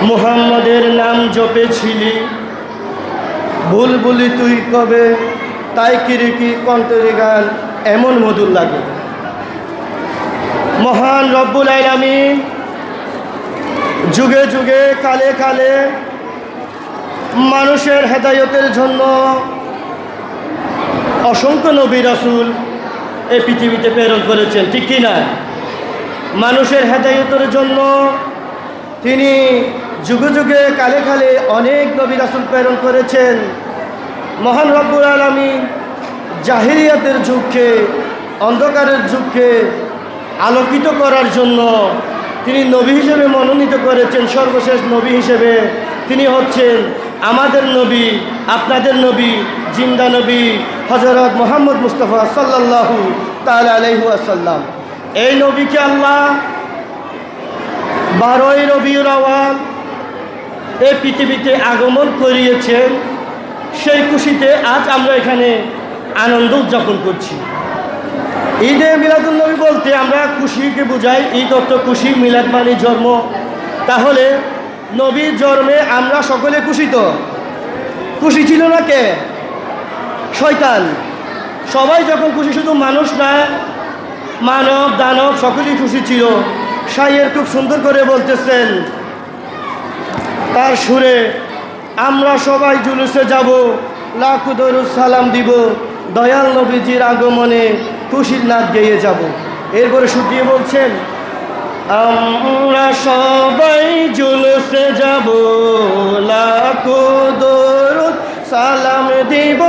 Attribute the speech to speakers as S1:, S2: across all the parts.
S1: মুহাম্মাদের নাম জপেছিলি, বুলবুলি তুই কবে, তাই কিরিকি কণ্ঠের গান এমন মধুর লাগে। মহান রব্বুল আলামিন যুগে যুগে কালে কালে মানুষের হেদায়েতের জন্য অসংখ্য নবী রাসূল এই পৃথিবীতে প্রেরণ করেছেন, ঠিক কি না? মানুষের হেদায়েতের জন্য তিনি যুগে যুগে কালে কালে অনেক নবী রাসূল প্রেরণ করেছেন। মহান রব্বুল আলামিন জাহিলিয়াতের যুগকে, অন্ধকারের যুগকে আলোকিত করার জন্য তিনি নবী হিসেবে মনোনীত করেছেন। সর্বশেষ নবী হিসেবে তিনি হচ্ছেন আমাদের নবী, আপনাদের নবী, জিন্দা নবী হযরত মুহাম্মদ মুস্তাফা সাল্লাল্লাহু তাআলা আলাইহি ওয়াসাল্লাম। এই নবীকে আল্লাহ 12ই রবিউল আউয়াল এই পৃথিবীতে আগমন করিয়েছেন। সেই খুশিতে আজ আমরা এখানে আনন্দ উদযাপন করছি। ঈদে মিলাদুন্নবী বলতে আমরা খুশিকে বুঝাই। ঈদ অর্থ খুশি, মিলাদ মানে জন্ম। তাহলে নবীর জন্মে আমরা সকলে খুশি। তো খুশি ছিল না কে? শয়তান। সবাই যখন খুশি, শুধু মানুষ না, মানব দানব সকলেই খুশি ছিল। শায়ের খুব সুন্দর করে বলতেছেন তার সুরে, আমরা সবাই জুলুসে যাব, লাখো দরুদ সালাম দিব, দয়াল নবীজির আগমনে খুশির নাচ গেয়ে যাব। এরপরে সুর দিয়ে বলছেন, আমরা সবাই জুলুসে যাব, লাখো দরুদ সালাম দিব,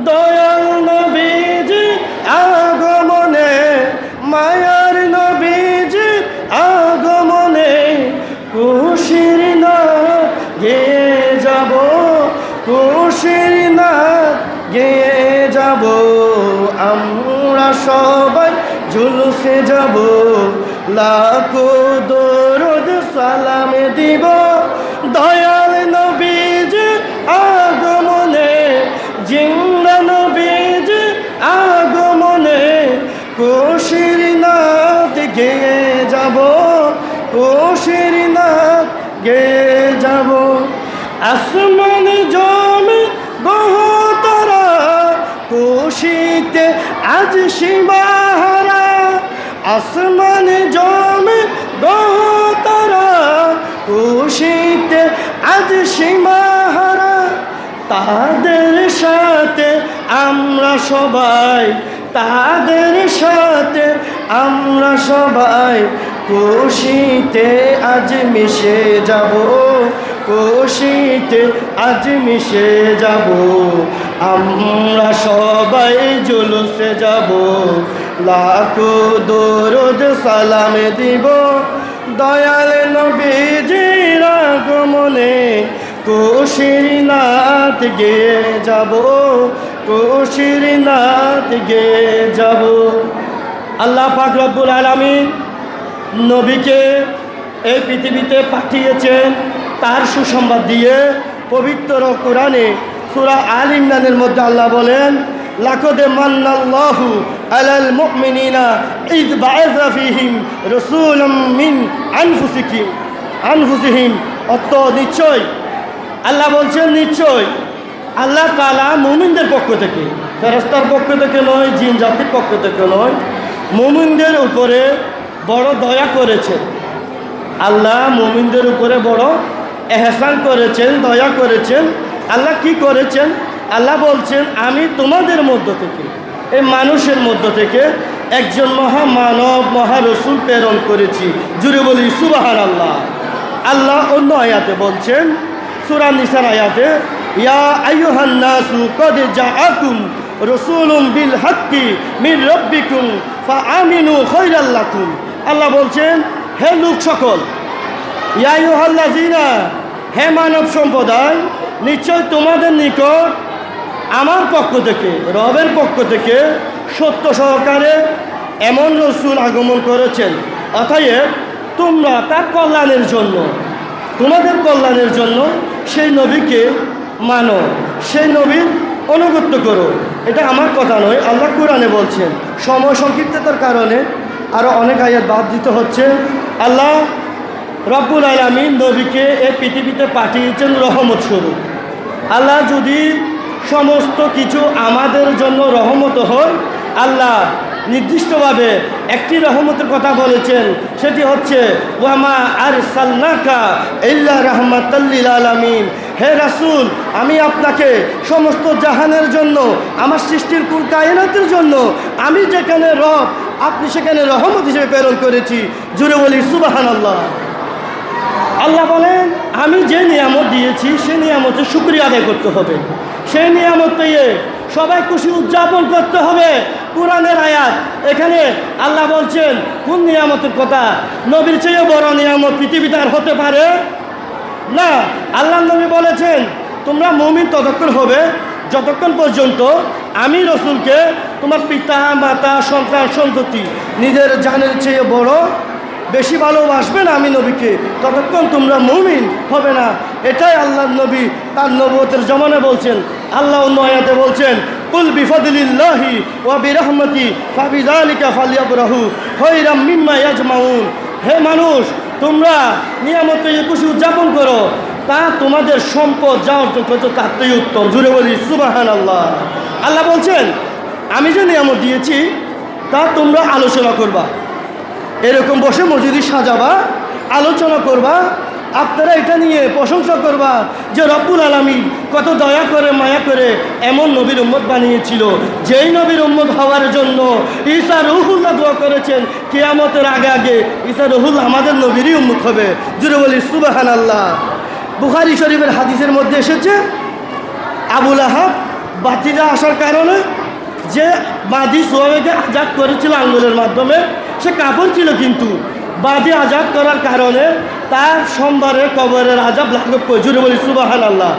S1: দয়াল নবীজির আগমনে, মায়ার নবীজির আগমনে খুশির নাচ গেয়ে যাব, খুশির নাচ গেয়ে যাব। আমরা সবাই জুলুসে যাব, লাখো দরুদ সালাম দিব, দয়াল নবীজির আগমনে, জিন্দা নবীজির আগমনে খুশির নাচ গেয়ে যাব, খুশির নাচ গেয়ে যাব। আসমান জমিন গ্রহ তারা খুশিতে আজ সীমাহারা, আসমান জমিন গ্রহ তারা খুশিতে আজ সীমাহারা। তাদের সাথে আমরা সবাই, তাদের সাথে আমরা সবাই খুশিতে আজ মিশে যাব, খুশিতে আজ মিশে যাব। আমরা সবাই জুলুসে যাব, লাখো দরুদ সালাম দিব, দয়াল নবীজির আগমনে খুশির নাচ গেয়ে যাব, খুশির নাচ গেয়ে যাব। আল্লাহ পাক রব্বুল আলামিন নবীকে এই পৃথিবীতে পাঠিয়েছেন তার সুসংবাদ দিয়ে। পবিত্র কোরআনে সূরা আল ইমরানের মধ্যে আল্লাহ বলেন, লাকাদ মান্নাল্লাহু আলাল মুমিনিনা ইয বাআসা ফীহিম রাসূলাম মিন আনফুসিহিম। অর্থ নিশ্চয়, আল্লাহ বলছেন নিশ্চয় আল্লাহ তাআলা মুমিনদের পক্ষ থেকে, ফেরেশতার পক্ষ থেকে নয়, জিন জাতির পক্ষ থেকে নয়, মুমিনদের উপরে বড় দয়া করেছেন। আল্লাহ মুমিনদের উপরে বড় এহসান করেছেন, দয়া করেছেন। আল্লাহ কি করেছেন? আল্লাহ বলছেন, আমি তোমাদের মধ্য থেকে, এই মানুষের মধ্য থেকে একজন মহামানব, মহারসূল প্রেরণ করেছি। জুড়ে বলি সুবহানাল্লাহ। আল্লাহ অন্য আয়াতে বলছেন, সূরা নিসার আয়াতে, ইয়া আইয়ুহান নাসু ক্বাদ জাআকুম রাসূলুম বিল হাক্কি মির রাব্বিকুম ফাআমিনু খায়রাল লাকুম। আল্লাহ বলছেন, হে লোক সকল, ইয়া আইয়ুহাল্লাযিনা, হে মানব সম্প্রদায়, নিশ্চয় তোমাদের নিকট আমার পক্ষ থেকে, রবের পক্ষ থেকে সত্য সহকারে এমন রসুল আগমন করেছেন, অতএব তোমরা তার কল্যাণের জন্য, তোমাদের কল্যাণের জন্য সেই নবীকে মানো, সেই নবীর অনুগত্য করো। এটা আমার কথা নয়, আল্লাহ কোরআনে বলছেন। সময় সংক্ষিপ্ততার কারণে আরও অনেক আয়াত বাদ দিতে হচ্ছে। আল্লাহ রব্বুল আলামিন নবীকে এই পৃথিবীতে পাঠিয়েছেন রহমত স্বরূপ। আল্লাহ যদি সমস্ত কিছু আমাদের জন্য রহমত হয়, আল্লাহ নির্দিষ্টভাবে একটি রহমতের কথা বলেছেন, সেটি হচ্ছে ওয়ামা আরসালনাকা ইল্লা রাহমাতাল লিল আলামিন। হে রাসূল, আমি আপনাকে সমস্ত জাহানের জন্য, আমার সৃষ্টির কুল কায়নাতের জন্য আমি যেখানে রব, আপনি সেখানে রহমত হিসেবে প্রেরণ করেছি। জুড়ে বলি সুবহানাল্লাহ। আল্লাহ বলেন, আমি যে নিয়ামত দিয়েছি সে নিয়ামতের শুকরিয়া আদায় করতে হবে, সেই নিয়ামত পেয়ে সবাই খুশি উদযাপন করতে হবে। কোরআনের আয়াত, এখানে আল্লাহ বলছেন কোন নিয়ামতের কথা? নবীর চেয়ে বড় নিয়ামত পৃথিবীতে আর হতে পারে না। আল্লাহ নবী বলেছেন, তোমরা মুমিন ততক্ষণ হবে যতক্ষণ পর্যন্ত আমি রসুলকে তোমার পিতা মাতা সন্তান সন্ততি নিজের জানের চেয়ে বড় বেশি ভালোবাসবে না আমি নবীকে, ততক্ষণ তোমরা মুমিন হবে না। এটাই আল্লাহ নবী তার নবুয়তের জমানে বলছেন। আল্লাহ অন্য আয়াতে বলছেন, কুল বিফাদলিল্লাহি ওয়া বিরহমাতি ফাবিযালিকা ফালইফরাহু খায়রাম মিম্মা ইয়াজমাউন। হে মানুষ, তোমরা নিয়ামতে খুশি উদযাপন করো, তা তোমাদের সম্পদ যা অর্জন করছো তার থেকে উত্তম। জুড়ে বলি সুবহানাল্লাহ। আল্লাহ বলছেন, আমি যে নিয়ামত দিয়েছি তা তোমরা আলোচনা করবা, এরকম বসে মসজিদ সাজাবা, আলোচনা করবা, আপনারা এটা নিয়ে প্রশংসা করবা যে রব্বুল আলামিন কত দয়া করে মায়া করে এমন নবীর উম্মত বানিয়েছিল, যেই নবীর উম্মত হওয়ার জন্য ঈসা রুহুল্লাহ দোয়া করেছেন কিয়ামতের আগে আগে ঈসা রুহুল্লাহ আমাদের নবীরই উম্মত হবে। জুড়ে বলি সুবহানাল্লাহ। বুখারী শরীফের হাদিসের মধ্যে এসেছে, আবুল আহাব বাতিজা আসার কারণে যে বাদী সোহাবেকে আজাদ করেছিল আঙ্গুলের মাধ্যমে, সে কাপড় ছিল, কিন্তু বাদী আজাদ করার কারণে তার সোমবারে কবরের আজাব লাঘব করে। জুড়ে বলি সুবহানাল্লাহ।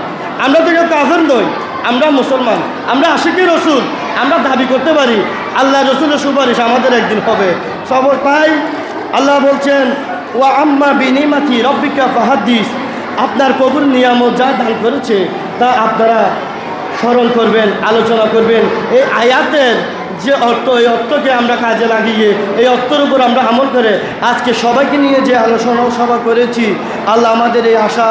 S1: আমরা তো কেউ কাফের নই, আমরা মুসলমান, আমরা আশিকি রসুল, আমরা দাবি করতে পারি আল্লাহ রসুলের সুপারিশ আমাদের একদিন হবে। সব তাই আল্লাহ বলছেন, ওয়া আম্মা বিনিমাতি রব্বিকা ফাহাদ্দিস। আপনার প্রভুর নিয়ামত যা দান করেছে তা আপনারা স্মরণ করবেন, আলোচনা করবেন। এই আয়াতের যে অর্থ, এই অর্থকে আমরা কাজে লাগিয়ে এই অর্থের উপর আমরা আমল করে আজকে সবাইকে নিয়ে যে আলোচনা সভা করেছি, আল্লাহ আমাদের এই আশা